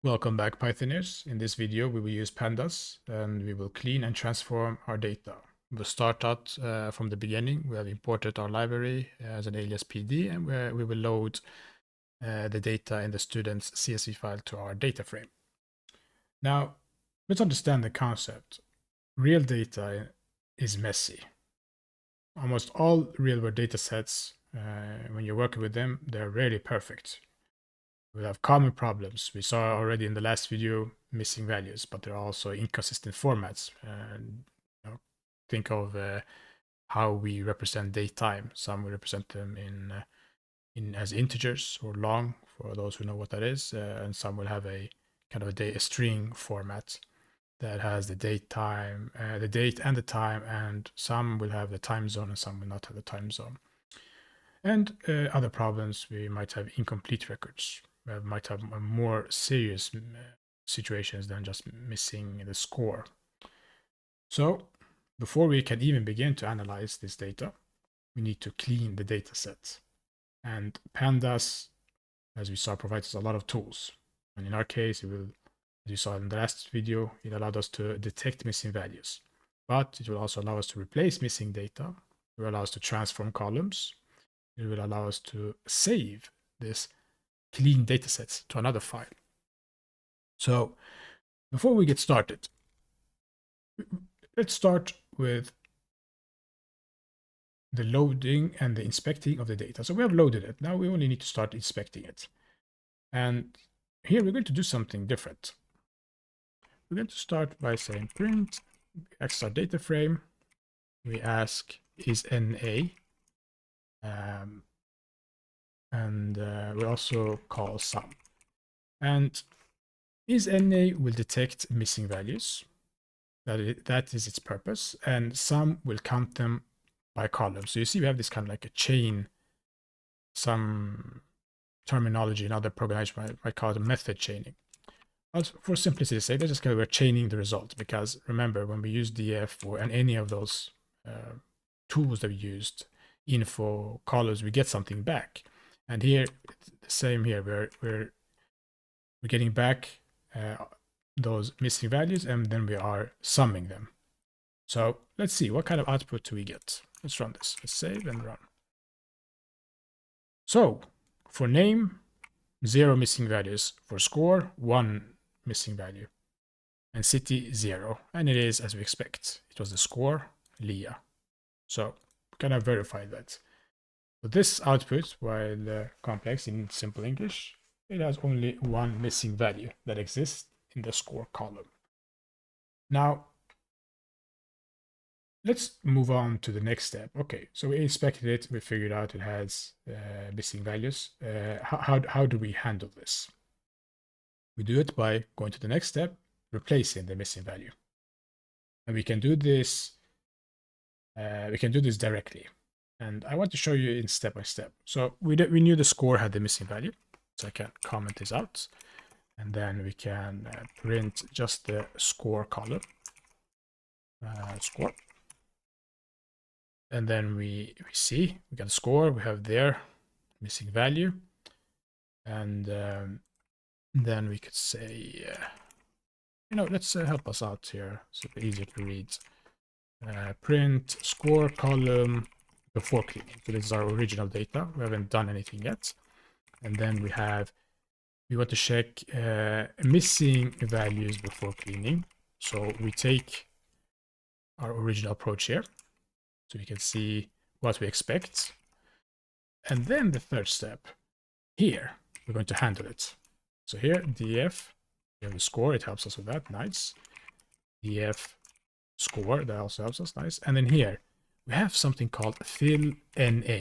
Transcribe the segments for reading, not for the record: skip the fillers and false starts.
Welcome back, Pythoners. In this video, we will use Pandas and we will clean and transform our data. We'll start out from the beginning. We have imported our library as an alias PD, and we will load the data in the student's CSV file to our data frame. Now, let's understand the concept. Real data is messy. Almost all real-world data sets, when you're working with them, they're rarely perfect. We have common problems. We saw already in the last video missing values, but there are also inconsistent formats. Think of how we represent date time. Some we represent them in as integers or long, for those who know what that is, and some will have a kind of a string format that has the date time, the date and the time, and some will have the time zone and some will not have the time zone. And other problems, we might have incomplete records. We might have more serious situations than just missing the score. So before we can even begin to analyze this data, we need to clean the data set. And Pandas, as we saw, provides us a lot of tools. And in our case, it will, as you saw in the last video, it allowed us to detect missing values. But it will also allow us to replace missing data. It will allow us to transform columns. It will allow us to save this clean datasets to another file. So before we get started, let's start with the loading and the inspecting of the data. So we have loaded it. Now we only need to start inspecting it. And here we're going to do something different. We're going to start by saying print extra data frame. We ask is NA. And we also call sum. And is NA will detect missing values. That is its purpose. And sum will count them by column. So you see we have this kind of like a chain, some terminology in other programming might call it method chaining. Also, for simplicity's sake, let's just we're chaining the results, because remember, when we use df and any of those tools that we used, info, colors, we get something back. And here, the same here, we're getting back those missing values, and then we are summing them. So let's see, what kind of output do we get? Let's run this. Let's save and run. So for name, 0 missing values. For score, 1 missing value. And city, 0. And it is as we expect. It was the score, Leah. So can I verify that? So this output, while complex in simple English, it has only 1 missing value that exists in the score column. Now, let's move on to the next step. Okay, so we inspected it, we figured out it has missing values. How do we handle this? We do it by going to the next step, replacing the missing value. And we can do this directly. And I want to show you in step by step. So we knew the score had the missing value. So I can comment this out. And then we can print just the score column. Score. And then we see, we got a score, we have there missing value. And then we could say, let's help us out here. So it's easier to read. Print score column before cleaning. So this is our original data. We haven't done anything yet. And then we want to check missing values before cleaning. So we take our original approach here. So we can see what we expect. And then the third step, here, we're going to handle it. So here, df, we have the score, it helps us with that, nice. df score, that also helps us, nice. And then here, we have something called fill NA.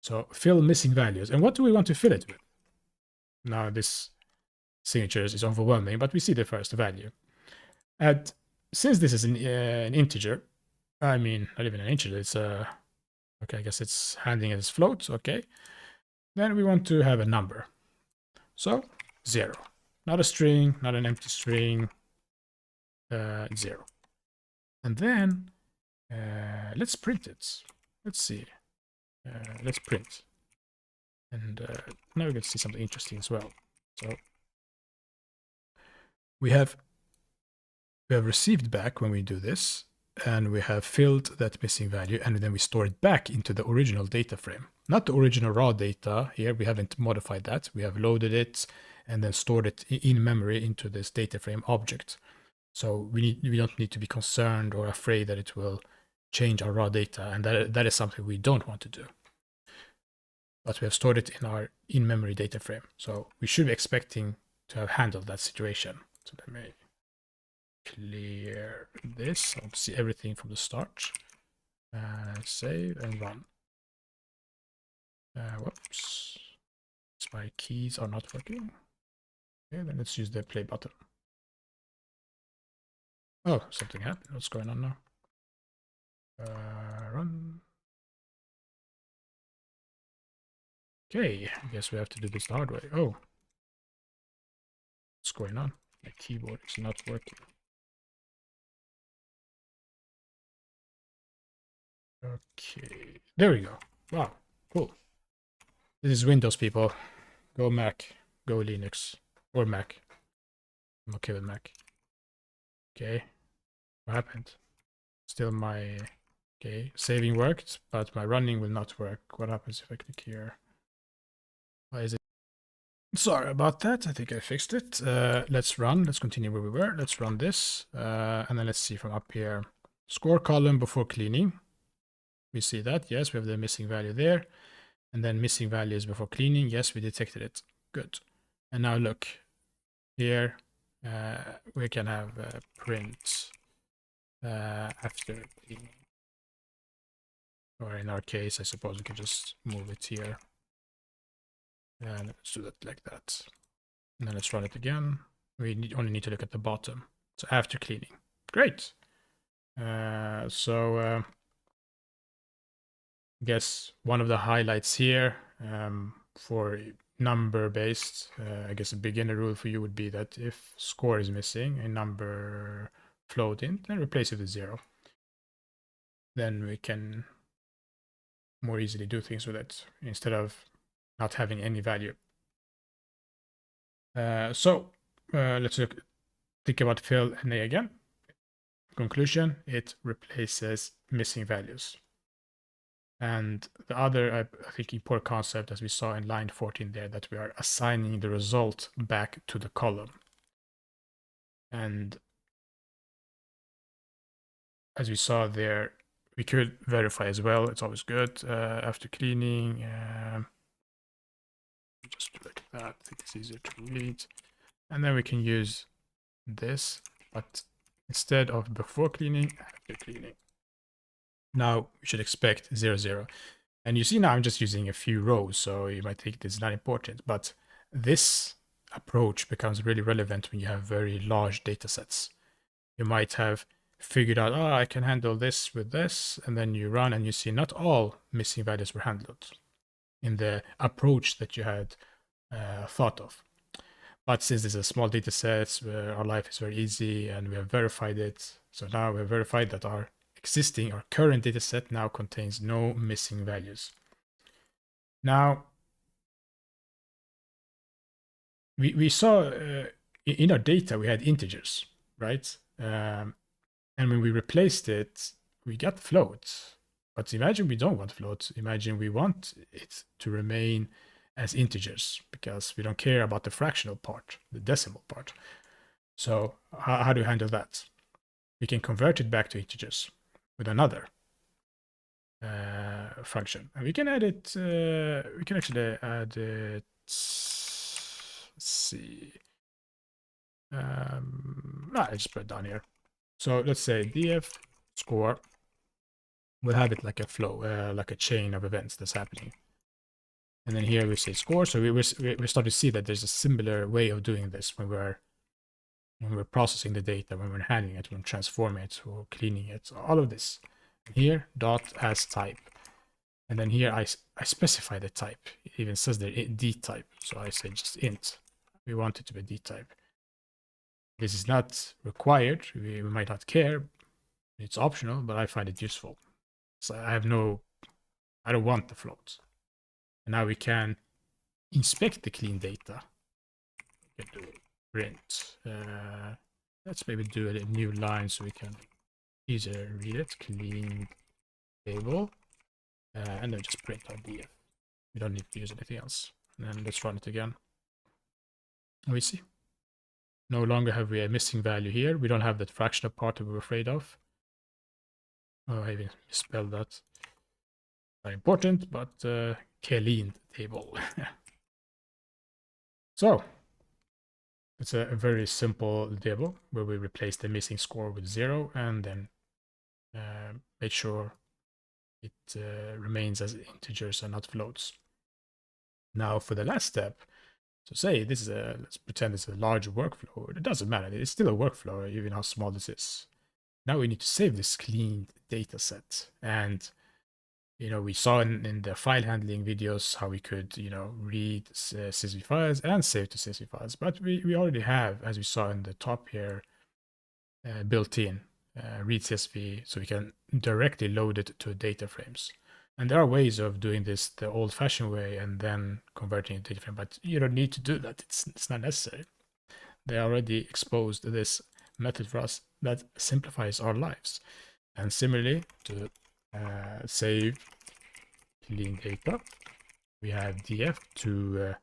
So fill missing values. And what do we want to fill it with? Now this signature is overwhelming, but we see the first value. And since this is an integer, I mean, not even an integer, it's okay, I guess it's handling it as float, okay. Then we want to have a number. So 0, not a string, not an empty string, 0. And then let's print it. Let's see. Let's print. And now we can see something interesting as well. So we have received back when we do this, and we have filled that missing value, and then we store it back into the original data frame. Not the original raw data here, we haven't modified that. We have loaded it and then stored it in memory into this data frame object. So we don't need to be concerned or afraid that it will change our raw data, and that is something we don't want to do. But we have stored it in our in-memory data frame. So we should be expecting to have handled that situation. So let me clear this. I want to see everything from the start. Save and run. Whoops. My keys are not working. Okay, then let's use the play button. Oh, something happened. What's going on now? Run. Okay, I guess we have to do this the hard way. Oh. What's going on? My keyboard is not working. Okay, there we go. Wow, cool. This is Windows, people. Go Mac, go Linux, or Mac. I'm okay with Mac. Okay, what happened? Still my... Okay, saving worked, but my running will not work. What happens if I click here? Why is it? Sorry about that. I think I fixed it. Let's run. Let's continue where we were. Let's run this. And then let's see from up here. Score column before cleaning. We see that. Yes, we have the missing value there. And then missing values before cleaning. Yes, we detected it. Good. And now look. Here, we can have print after cleaning. Or in our case, I suppose we can just move it here. And let's do that like that. And then let's run it again. We only need to look at the bottom. So after cleaning. Great. I guess one of the highlights here for number based, I guess a beginner rule for you would be that if score is missing, a number float in, then replace it with 0. Then we can more easily do things with it instead of not having any value. Let's think about fill NA again. Conclusion, it replaces missing values. And the other, I think, important concept, as we saw in line 14 there, that we are assigning the result back to the column. And as we saw there, we could verify as well. It's always good after cleaning. Just like that. I think it's easier to read. And then we can use this, but instead of before cleaning, after cleaning. Now we should expect 0, 0. And you see now I'm just using a few rows, so you might think this is not important, but this approach becomes really relevant when you have very large data sets. You might have figured out, oh, I can handle this with this, and then you run and you see not all missing values were handled in the approach that you had thought of. But since this is a small data set, our life is very easy and we have verified it. So now we have verified that our current data set now contains no missing values. Now, we saw in our data we had integers, right? And when we replaced it, we got floats. But imagine we don't want floats. Imagine we want it to remain as integers because we don't care about the fractional part, the decimal part. So how do you handle that? We can convert it back to integers with another function. And we can add it, we can actually add it, let's see. I just put it down here. So let's say df score. We'll have it like a flow, like a chain of events that's happening. And then here we say score. So we start to see that there's a similar way of doing this when we're processing the data, when we're handling it, when we're transforming it, or cleaning it, all of this. And here dot as type. And then here I specify the type. It even says the D type. So I say just int. We want it to be D type. This is not required. We might not care. It's optional, but I find it useful. So I don't want the floats. And now we can inspect the clean data. We can do print let's maybe do a new line so we can easier read it. Clean table, and then just print our df. We don't need to use anything else. And then let's run it again. And we see. No longer have we a missing value here. We don't have that fractional part that we were afraid of. Oh, I even misspelled that. Not important, but clean table. So, it's a very simple table where we replace the missing score with 0 and then make sure it remains as integers and not floats. Now for the last step, so say this is let's pretend it's a large workflow. It doesn't matter. It's still a workflow, even how small this is. Now we need to save this cleaned data set. And, we saw in the file handling videos how we could, read CSV files and save to CSV files. But we already have, as we saw in the top here, built in read CSV, so we can directly load it to data frames. And there are ways of doing this the old-fashioned way and then converting it to data frame, but you don't need to do that. It's not necessary. They already exposed this method for us that simplifies our lives. And similarly, to save clean data, we have df to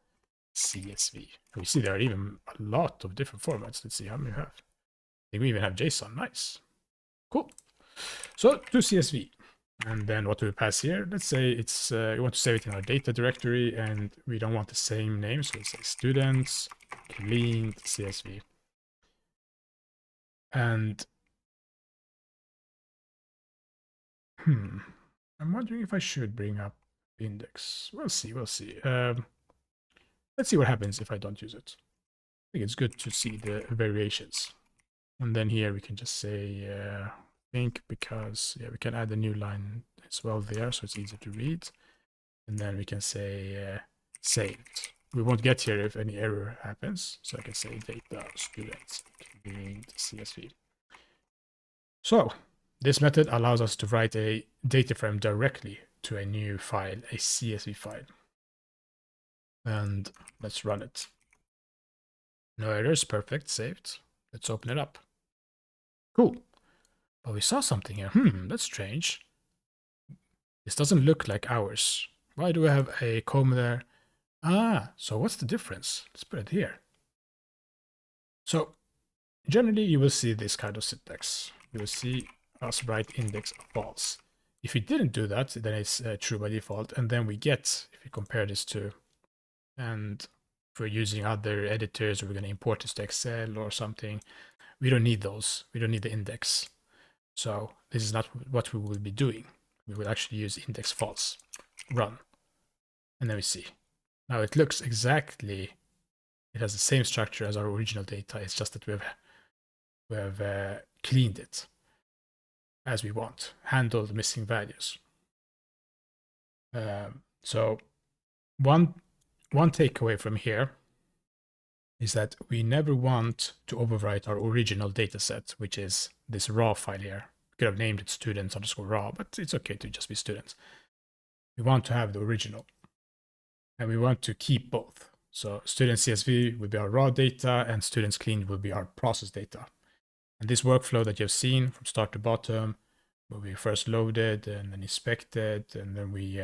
CSV. We see there are even a lot of different formats. Let's see how many we have. I think we even have JSON. Nice. Cool. So to CSV. And then what do we pass here? Let's say it's we want to save it in our data directory and we don't want the same name. So let's say students clean CSV. And I'm wondering if I should bring up index. We'll see. Let's see what happens if I don't use it. I think it's good to see the variations. And then here we can just say think, because we can add a new line as well there, so it's easier to read. And then we can say saved. We won't get here if any error happens, so I can say data students cleaned CSV. So this method allows us to write a data frame directly to a new file, a CSV file. And let's run it. No errors, perfect, saved. Let's open it up. Cool. But we saw something here. That's strange. This doesn't look like ours. Why do we have a comma there? Ah, so what's the difference? Let's put it here. So generally you will see this kind of syntax. You will see us write index false. If we didn't do that, then it's true by default. And then we get, if we compare this to, and if we're using other editors or we're going to import this to Excel or something, we don't need those. We don't need the index. So this is not what we will be doing. We will actually use index false. Run. And then we see. Now it looks exactly, it has the same structure as our original data. It's just that we have cleaned it as we want, handled missing values. So one takeaway from here is that we never want to overwrite our original data set, which is this raw file here. We could have named it students_raw, but it's okay to just be students. We want to have the original. And we want to keep both. So student CSV will be our raw data and students cleaned will be our process data. And this workflow that you've seen from start to bottom, where we first loaded and then inspected, and then we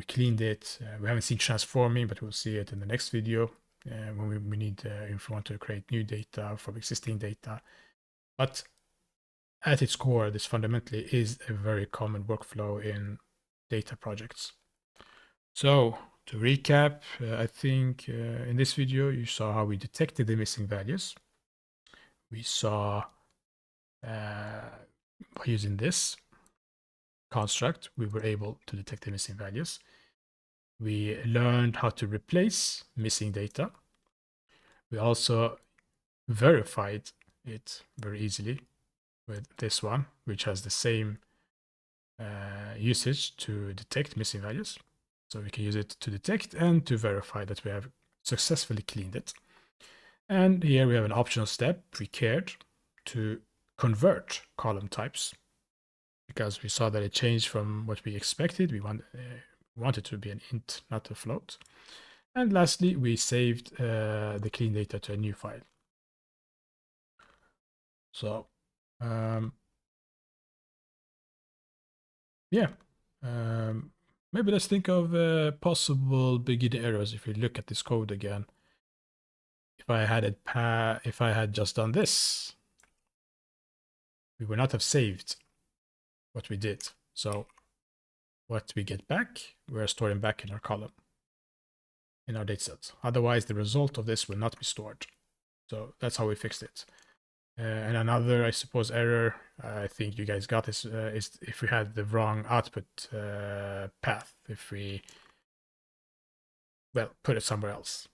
cleaned it. We haven't seen transforming, but we'll see it in the next video when we need, if we want to create new data from existing data. But at its core, this fundamentally is a very common workflow in data projects. So to recap, I think in this video, you saw how we detected the missing values. We saw by using this construct, we were able to detect the missing values. We learned how to replace missing data. We also verified it very easily with this one, which has the same usage to detect missing values. So we can use it to detect and to verify that we have successfully cleaned it. And here we have an optional step, precared, to convert column types, because we saw that it changed from what we expected. We wanted to be an int, not a float. And lastly, we saved the clean data to a new file. So yeah, maybe let's think of possible beginner errors if we look at this code again. If I had if I had just done this, we would not have saved what we did. So what we get back, we're storing back in our column, in our dataset. Otherwise, the result of this will not be stored. So that's how we fixed it. And another, I suppose, error, I think you guys got this, is if we had the wrong output path, if we, well, put it somewhere else.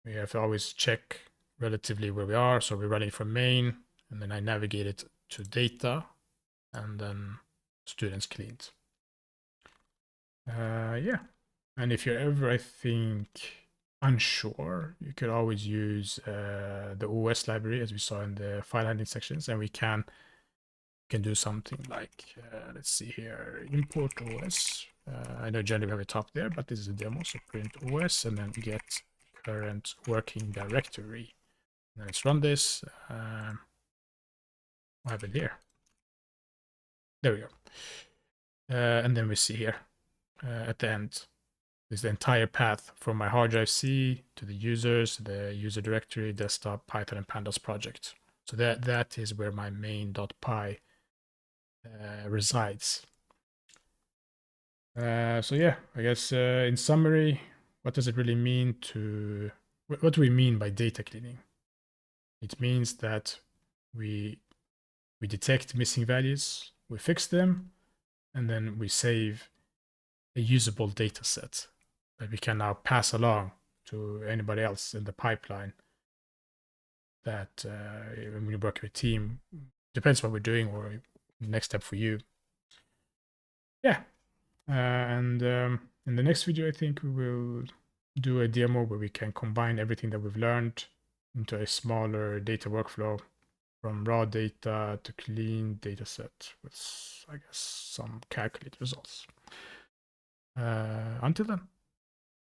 We have to always check relatively where we are. So we're running from main, and then I navigate it to data, and then students cleaned. Yeah. And if you're ever, I think, unsure, you could always use the OS library, as we saw in the file handling sections, and we can do something like, let's see here, import OS. I know generally we have a top there, but this is a demo, so print OS and then get current working directory. Now let's run this. What happened here? There we go. And then we see here at the end is the entire path from my hard drive C to the users, the user directory, desktop, Python, and Pandas project. So that is where my main.py resides. So yeah, I guess in summary, what does it really mean to, what do we mean by data cleaning? It means that we detect missing values, we fix them, and then we save a usable data set that we can now pass along to anybody else in the pipeline. That when we work with a team, depends what we're doing or next step for you. Yeah, and in the next video, I think we will do a demo where we can combine everything that we've learned into a smaller data workflow from raw data to clean data set with, I guess, some calculated results. Until then.